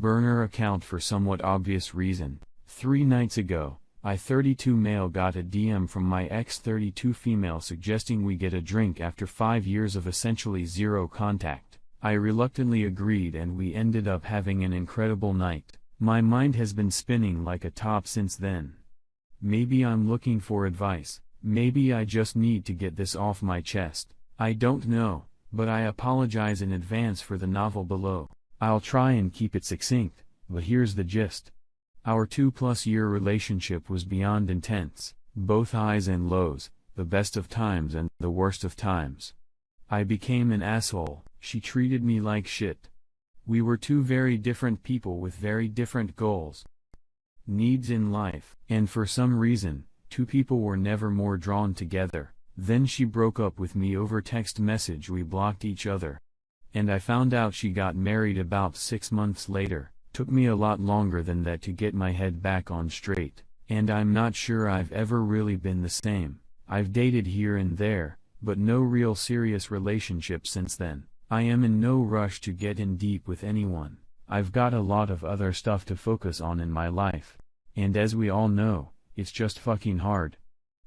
Burner account for somewhat obvious reason. 3 nights ago, I 32 male got a DM from my ex 32 female suggesting we get a drink after 5 years of essentially zero contact. I reluctantly agreed and we ended up having an incredible night. My mind has been spinning like a top since then. Maybe I'm looking for advice, maybe I just need to get this off my chest. I don't know, but I apologize in advance for the novel below. I'll try and keep it succinct, but here's the gist. Our 2+ year relationship was beyond intense, both highs and lows, the best of times and the worst of times. I became an asshole, she treated me like shit. We were two very different people with very different goals, needs in life, and for some reason, two people were never more drawn together. Then she broke up with me over text message, we blocked each other. And I found out she got married about 6 months later. Took me a lot longer than that to get my head back on straight, and I'm not sure I've ever really been the same. I've dated here and there, but no real serious relationship since then. I am in no rush to get in deep with anyone. I've got a lot of other stuff to focus on in my life. And as we all know, it's just fucking hard.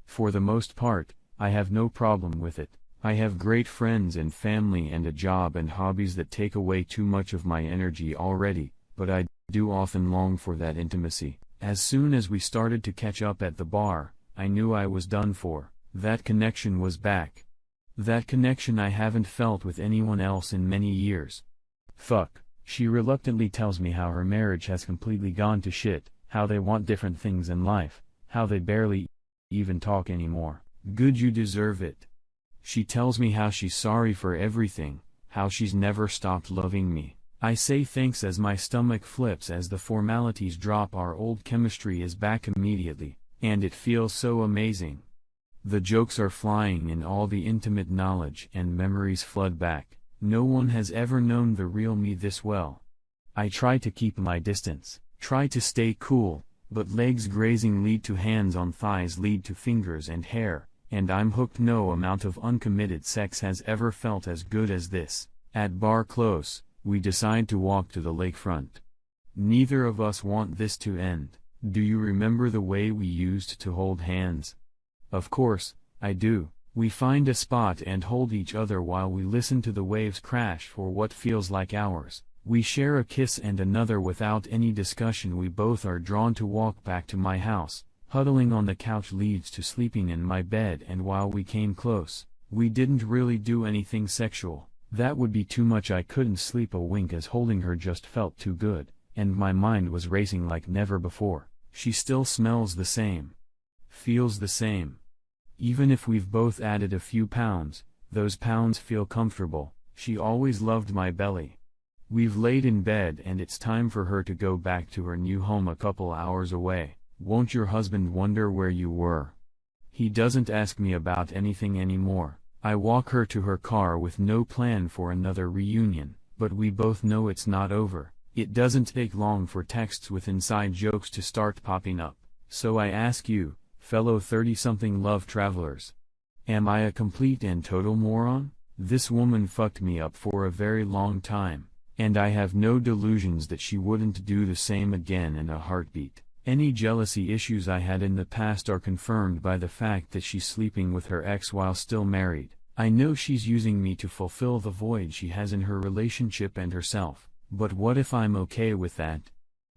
For the most part, I have no problem with it. I have great friends and family and a job and hobbies that take away too much of my energy already. But I do often long for that intimacy. As soon as we started to catch up at the bar, I knew I was done for. That connection was back. That connection I haven't felt with anyone else in many years. Fuck. She reluctantly tells me how her marriage has completely gone to shit, how they want different things in life, how they barely even talk anymore. Good, you deserve it. She tells me how she's sorry for everything, how she's never stopped loving me. I say thanks as my stomach flips as the formalities drop. Our old chemistry is back immediately, and it feels so amazing. The jokes are flying and all the intimate knowledge and memories flood back. No one has ever known the real me this well. I try to keep my distance, try to stay cool, but legs grazing lead to hands on thighs lead to fingers and hair, and I'm hooked. No amount of uncommitted sex has ever felt as good as this. At bar close, we decide to walk to the lakefront. Neither of us want this to end. Do you remember the way we used to hold hands? Of course, I do. We find a spot and hold each other while we listen to the waves crash for what feels like hours. We share a kiss and another without any discussion. We both are drawn to walk back to my house. Huddling on the couch leads to sleeping in my bed, and while we came close, we didn't really do anything sexual. That would be too much. I couldn't sleep a wink as holding her just felt too good, and my mind was racing like never before. She still smells the same. Feels the same. Even if we've both added a few pounds, those pounds feel comfortable. She always loved my belly. We've laid in bed and it's time for her to go back to her new home a couple hours away. Won't your husband wonder where you were? He doesn't ask me about anything anymore. I walk her to her car with no plan for another reunion, but we both know it's not over. It doesn't take long for texts with inside jokes to start popping up. So I ask you, fellow 30-something love travelers. Am I a complete and total moron? This woman fucked me up for a very long time, and I have no delusions that she wouldn't do the same again in a heartbeat. Any jealousy issues I had in the past are confirmed by the fact that she's sleeping with her ex while still married. I know she's using me to fulfill the void she has in her relationship and herself, but what if I'm okay with that?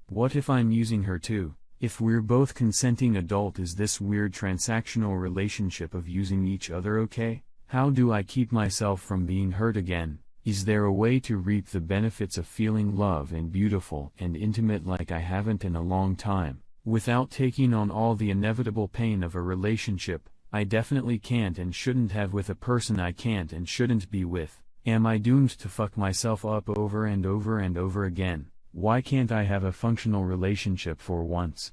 What if I'm using her too? If we're both consenting adult, is this weird transactional relationship of using each other okay? How do I keep myself from being hurt again? Is there a way to reap the benefits of feeling love and beautiful and intimate like I haven't in a long time, without taking on all the inevitable pain of a relationship I definitely can't and shouldn't have with a person I can't and shouldn't be with? Am I doomed to fuck myself up over and over and over again? Why can't I have a functional relationship for once?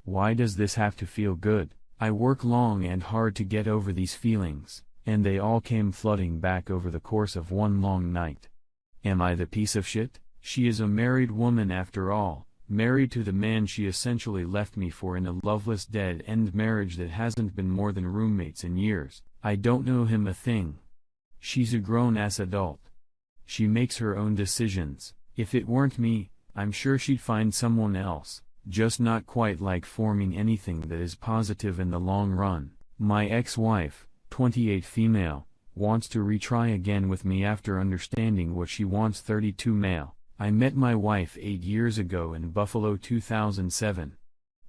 Why does this have to feel good? I work long and hard to get over these feelings, and they all came flooding back over the course of one long night. Am I the piece of shit? She is a married woman after all, married to the man she essentially left me for in a loveless dead-end marriage that hasn't been more than roommates in years. I don't know him a thing. She's a grown-ass adult. She makes her own decisions. If it weren't me, I'm sure she'd find someone else, just not quite like forming anything that is positive in the long run. My ex-wife, 28 female, wants to retry again with me after understanding what she wants. 32 male. I met my wife 8 years ago in Buffalo 2007.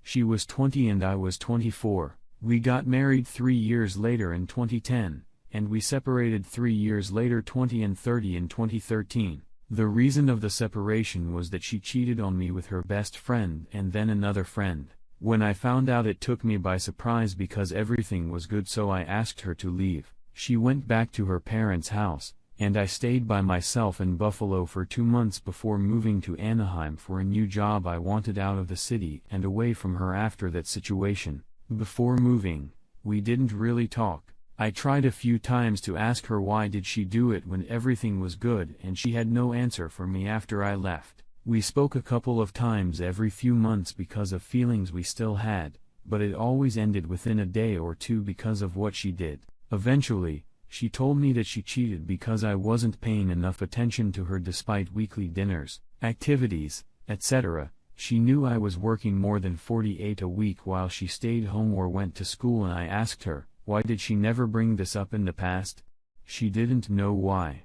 She was 20 and I was 24. We got married 3 years later in 2010, and we separated 3 years later 20 and 30 in 2013. The reason of the separation was that she cheated on me with her best friend and then another friend. When I found out, it took me by surprise because everything was good, so I asked her to leave. She went back to her parents' house, and I stayed by myself in Buffalo for 2 months before moving to Anaheim for a new job. I wanted out of the city and away from her after that situation. Before moving, we didn't really talk. I tried a few times to ask her why did she do it when everything was good, and she had no answer for me after I left. We spoke a couple of times every few months because of feelings we still had, but it always ended within a day or two because of what she did. Eventually, she told me that she cheated because I wasn't paying enough attention to her despite weekly dinners, activities, etc. She knew I was working more than 48 a week while she stayed home or went to school, and I asked her, why did she never bring this up in the past? She didn't know why.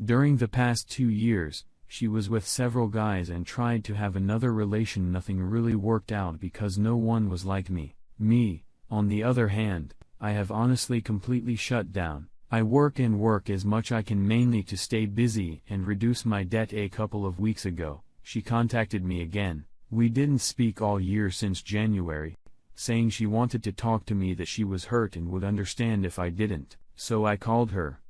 During the past 2 years, she was with several guys and tried to have another relation. Nothing really worked out because no one was like me. Me, on the other hand, I have honestly completely shut down. I work and work as much I can, mainly to stay busy and reduce my debt. A couple of weeks ago, she contacted me again. We didn't speak all year since January, saying she wanted to talk to me, that she was hurt and would understand if I didn't, so I called her.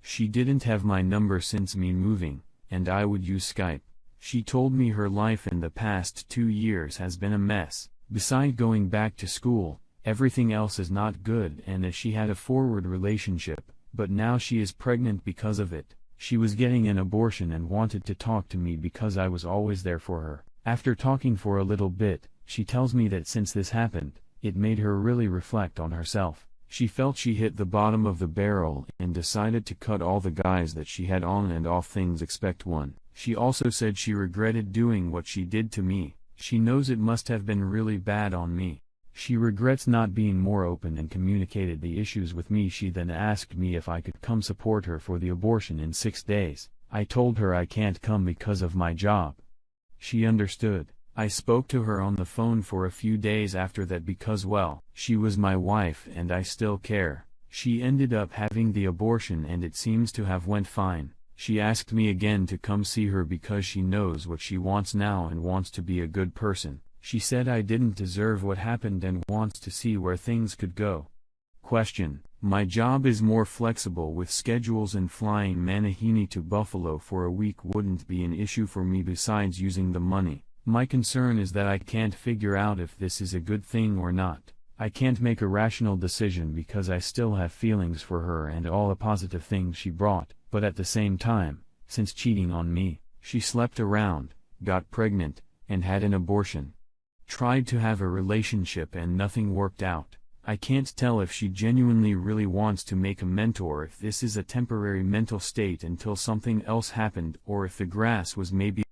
She didn't have my number since me moving, and I would use Skype. She told me her life in the past 2 years has been a mess. Beside going back to school, everything else is not good, and that she had a forward relationship, but now she is pregnant because of it. She was getting an abortion and wanted to talk to me because I was always there for her. After talking for a little bit, she tells me that since this happened, it made her really reflect on herself. She felt she hit the bottom of the barrel and decided to cut all the guys that she had on and off things except one. She also said she regretted doing what she did to me. She knows it must have been really bad on me. She regrets not being more open and communicated the issues with me. She then asked me if I could come support her for the abortion in 6 days. I told her I can't come because of my job. She understood. I spoke to her on the phone for a few days after that because, well, she was my wife and I still care. She ended up having the abortion and it seems to have went fine. She asked me again to come see her because she knows what she wants now and wants to be a good person. She said I didn't deserve what happened and wants to see where things could go. Question: my job is more flexible with schedules, and flying Manahini to Buffalo for a week wouldn't be an issue for me besides using the money. My concern is that I can't figure out if this is a good thing or not. I can't make a rational decision because I still have feelings for her and all the positive things she brought, but at the same time, since cheating on me, she slept around, got pregnant, and had an abortion. Tried to have a relationship and nothing worked out. I can't tell if she genuinely really wants to make a mentor, if this is a temporary mental state until something else happened, or if the grass was maybe